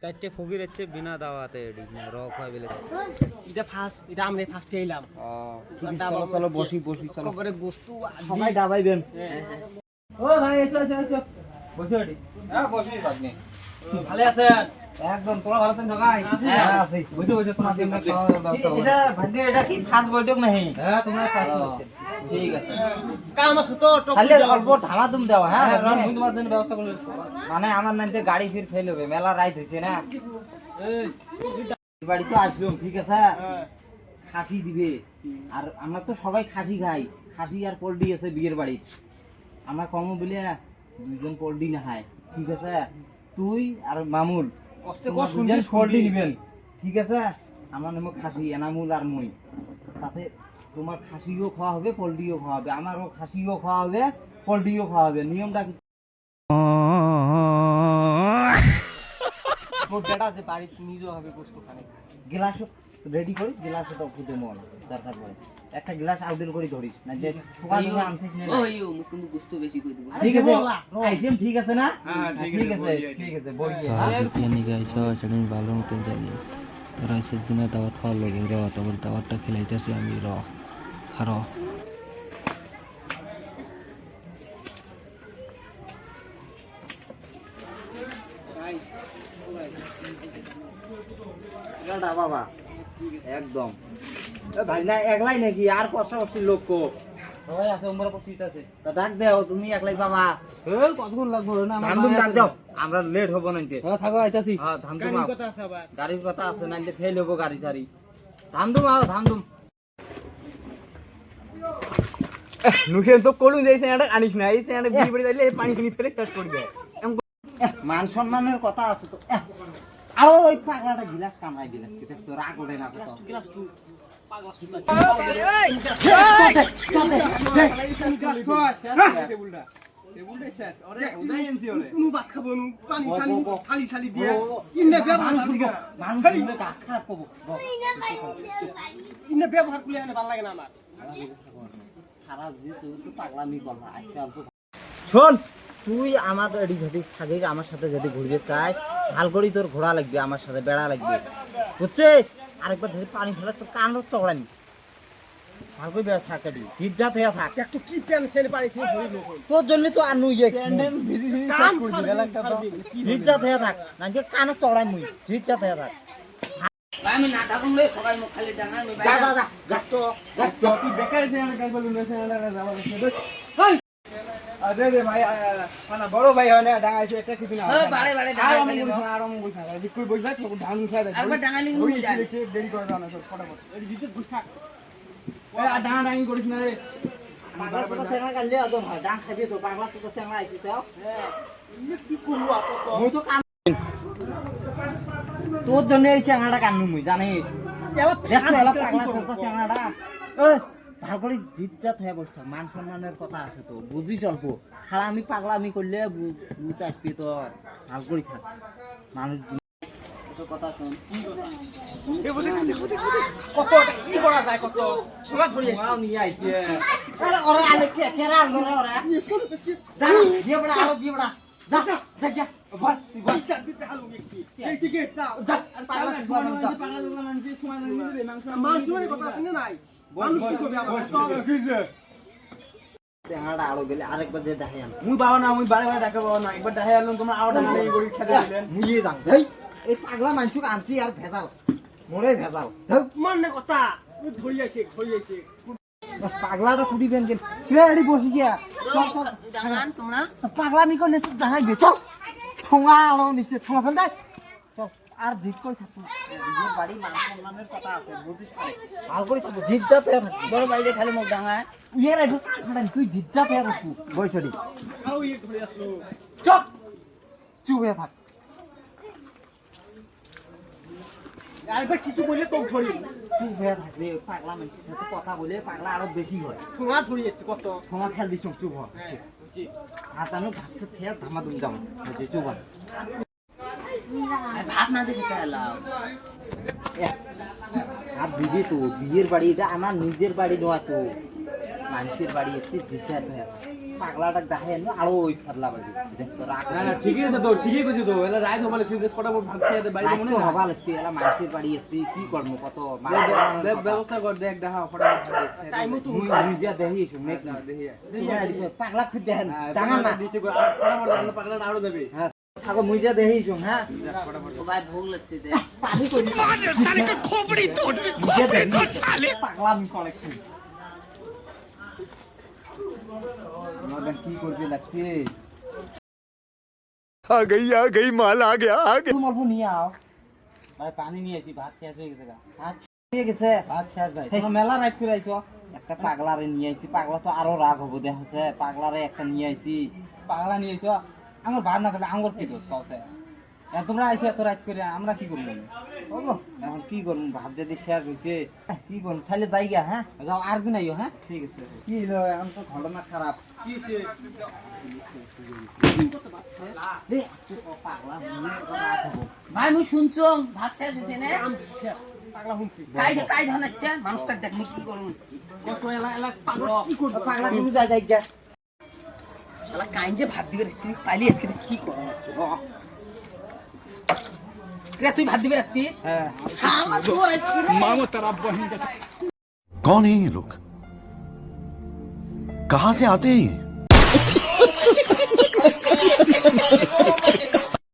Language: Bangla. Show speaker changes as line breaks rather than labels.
চারটে ফকির হচ্ছে বিনা দাওয়াতে রক হয় বলেছে
এটা ফার্স্ট এটা আমরা ফার্স্টে এলাম
চলো চলো বসি বসি চলো
করে বস্তু
সবাই ডাবাইবেন
ও ভাই এসো এসো এসো বসে ওঠি
হ্যাঁ বসি আপনি
ভালো আছেন
একদম তোমরা ভালো আছেন সবাই
হ্যাঁ
আছি
বসে বসে তোমার জন্য
এটা ভান্ডে এটা কি ফার্স্ট বৈঠক নাহি
হ্যাঁ তোমরা
ঠিক আছে
কাম আছে তো
খালি অল্প ধামা তুম দাও হ্যাঁ
মুই তোমার জন্য ব্যবস্থা করে
মানে আমার নাইতে গাড়ি ফির ফেল হবে মেলা রাইত হইছে না এই বাড়ি তো আসলাম ঠিক আছে খাসি দিবে আর আমরা তো সবাই খাসি খাই খাসি আর পোল্ট্রি আছে বিয়ের বাড়ি আমরা কম বলে দুইজন পোল্ট্রি না খাই ঠিক আছে তুই আর মামুল
কষ্টে কষ্ট শুনবি
দুজন পোল্ট্রি নিবেন ঠিক আছে আমার নাম খাসি এনামুল আর মই তাতে তোমার খাসিও খাওয়া হবে পোল্ট্রিও খাওয়া হবে আমারও খাসিও খাওয়া হবে পোল্ট্রিও খাওয়া হবে নিয়মটা কি
মোর বেটা যে বাড়ি নিজে হবে বস্তু খানে
গ্লাস রেডি করি গ্লাস তো খুঁজে মন দরকার পড়ে একটা গ্লাস আউটেল করে ধরিস না যে সকাল থেকে আনছিস না
ওইও মুকুন্দ গুস্তু বেশি কই দিব
ঠিক আছে আইটেম ঠিক আছে না
হ্যাঁ
ঠিক আছে বই
জানি গাইছ সেটা আমি ভালো মতন জানি তোরা সেদিনে দাওয়াত খাওয়ার লগে র তখন দাওয়াতটা খেলাইতেছি আমি র খারো
গাড়া বাবা একদম ভাই না একলাই নাকি আর পাশাপাশি লোক কো
সবাই আছে উমরা পছিত আছে
তা ডাক দাও তুমি একলাই বাবা
এই কতক্ষণ লাগবে না
ধামধুম ডাক দাও আমরা লেট হবো নাইতে
হ্যাঁ থাকো আইতাছি
হ্যাঁ ধামধুম
গাড়ির
আও।
কথা আছে আবার
গাড়ির কথা আছে নাইতে ফেল হবো গাড়ি সারি ধামধুম আও ধামধুম
নুখেন তো কোলু দেই সেটা আনিস না এই সেটা বিড়ি বিড়ি দিলে পানি কিনি ফেলে শেষ করে দেয়
মান সম্মানের কথা আছে তো আরো ওই পাগলাটা গিলাস কামড়াই দিলাম সেটা তো রাগ ওঠে না কত
গ্লাস তুই পাগলা সুতা টেবিলটা টেবিলটা শেষ ওরে উদাই এনছি ওরে
কোনো ভাত খাবো না পানি
ও,
সালি
ও, ও।
খালি সালি দিয়ে ইন্নে ব্যবহার করবো
মানুষ দিলে কাজ খারাপ করবো
ইন্নে ব্যবহার করলে এনে ভালো লাগে না আমার
খারাপ যে তুই তো পাগলামি করবা আজকাল তো শোন তুই আমাদের এডি যদি থাকিস আমার সাথে যদি ঘুরবে চাস ভাল করি তোর ঘোড়া লাগবে আমার সাথে বেড়া লাগবে বুঝছিস আরেকবার যদি পানি ফেলে তোর কান চড়ানি ভাল করে বেড়া থাকে দি জিজ্জাত হয়ে থাক
একটু কি টেনশন পানি থেকে ধরি লোক
তোর জন্য তো আনু ইয়ে
কাম
জিজ্জাত হয়ে থাক না যে কানে চড়াই মুই জিজ্জাত হয়ে থাক
আমি না ডাকুলে সবাই মুখ খালি ডাঙা আমি
যা যা যা যা
তো তুই বেকার যে আমি কাজ বলুন না সেটা যাওয়ার আছে আরে রে ভাই না বড় ভাই হয় না ডাঙাইছে একটা কিছু না
ওই বারে বারে
আর
ডাঙা
আমি
খালি
বলছি আর আমি বলছি না বিকুল বলবা তো ধান খায় দেয়
একবার ডাঙা লিখে
ওই
নিয়ে যান
দেরি করে দাও না ফটাফট এই জিতে ঘুষ থাক ওই আর ডাঙা ডাঙি করিস না রে
পাগলা তো চেঙ্গা গালে আদর হয় ডাং খাবি তো পাগলা তো চেঙ্গা আইছি তো
কি করব আপনি
মুই তো কান তোর জন্য এই চেঙ্গাটা কান্নু মুই জানিস দেখো এলা পাগলা তো চেঙ্গাটা ওই ভাল করে জিজ্জাত হয়ে বসে থাক মান সম্মানের কথা আছে তো বুঝিস অল্প খালা আমি পাগলা আমি করলে বুঝ আসবি তো ভাল করে থাক মানুষ
কথা শুন
কত কি করা যায় কত সবাই ধরি
মাও নিয়ে আইছে আরে ওরে আলে কে কেরা আনলো রে ওরে যা দিয়ে বড়া আরো দিয়ে বড়া যা যা যা বল তুই বল
চার দিতে হালু একটি এই থেকে যাও
যা আর পাগলা তুই বল যা
মানুষ মানে কথা আছে না নাই মানুষ কি করবে আমার
চেঙ্গাটা আরো গেলে আরেকবার যে দেখাই আন
মুই বাবা না মুই বারে বারে ডাকে বাবা না একবার দেখাই আনলাম তোমরা আরো ডাঙা ডাঙি করে খেতে দিলেন
মুইয়ে যাং হেই এই পাগলা মানুষকে আনছি আর ভেজাল মোরে ভেজাল ধৌ
মানে কথা তুই ধরি আইছে
পাগলাটা কুড়ি বেন গেল রে এডি বসি গিয়া চল চল
ডাঙান তোমরা
পাগলা মি করলে তুই দেখাই বে চল ঠোঙা আনো নিচে ঠোঙা ফেল দে চল আর জিত কই থাকবো নিজের বাড়ি মান সম্মানের কথা আছে বুঝিস না ভাল করে থাকবো জিজ্জাত হয়ে থাকবো
বড় ভাই খালি মুখ ডাঙা
উইয়ের একটু কাটান তুই জিজ্জাত হয়ে থাকবো বয়সরি
আরো ইয়ে ধরে আসলো
চুপ চুপ হয়ে থাক
আরেকবার কিছু বললে তো ধরি
চুপ হয়ে থাকবে পাগলা মানুষের সাথে কথা বলে পাগলা আরো বেশি হয়
ঠোঙা ধরি যাচ্ছে কত
ঠোঙা ফেল দিছ চুপ হ
হ্যাঁ বুঝছি
হাতানো ঘাটতে ফেল ধামা দুম যাম হচ্ছে চুপ হ
ভাত না দেখে এলাম
আর দিদি তো বিয়ের বাড়ি এটা আমার নিজের বাড়ি নয় তো মানুষের বাড়ি এসে দিতে পাগলাটা দেখে না আরো ওই ফাদলা বাড়ি দেখতো রাগ
না না ঠিকই আছে তো ঠিকই কইছি তো এলা রাইত হবা লাগছে যে ফটাফট ভাত খেয়ে দে বাড়ি মনে না
হবা লাগছে এলা মানুষের বাড়ি এসছি কি করবো কত
ব্যবস্থা কর দেখ দেখা ফটাফট টাইমও তো
মুই নিজে দেখি শুনে পাগলা খুঁজ দেখেন ডাঙা না
ফটাফট পাগলা আরো দেবে
হ্যাঁ থাকো মুই যা দেখি শুন হ্যাঁ
ও ভাই ভোগ লাগছে দে
পানি করি পাগলা আমি কলেকশন কি করবে লাগছে
आ गई माल आ गया
তুমি অল্প নিয়ে আও
ভাই পানি নিয়ে আইছি ভাত শেষ হয়ে গেছে
আচ্ছা হয়ে গেছে
ভাত শেষ ভাই তোমরা মেলা রাইত করে আইছো
একটা পাগলারে নিয়ে আইছি পাগলা তো আরো রাগ হবো দেখাচ্ছে পাগলারে একটা নিয়ে আইছি
পাগলা নিয়ে আইছো আমার ভাত না থাকলে আঙ্গুর কি দোষ কাউছে তোমরা আইছো এত রাইত করে আমরা কি করব
বলো এখন কি করবো ভাত যদি শেষ হয়েছে কি করবো তাহলে যাইগা হ্যাঁ
যাও আর দিন আইও হ্যাঁ
ঠিক আছে কি হলো এখন তো ঘটনা খারাপ রে, আজকে তো পাগলা নিয়ে রাগ হবো।
ভাই মুই শুনছো ভাত শেষ হইছে না কাই ধনাচ্ছে মানুষটা দেখ মুই কি করব
পাগলা তুমি যাইগা
শালা কাই যে ভাত দিবে রেছি পাইলি আজকে কি করব আজকে রে তুই ভাত দিবে রাখছিস
হ্যাঁ
শালা তোর আজকে
कौन है ये लोग कहां से आते हैं ये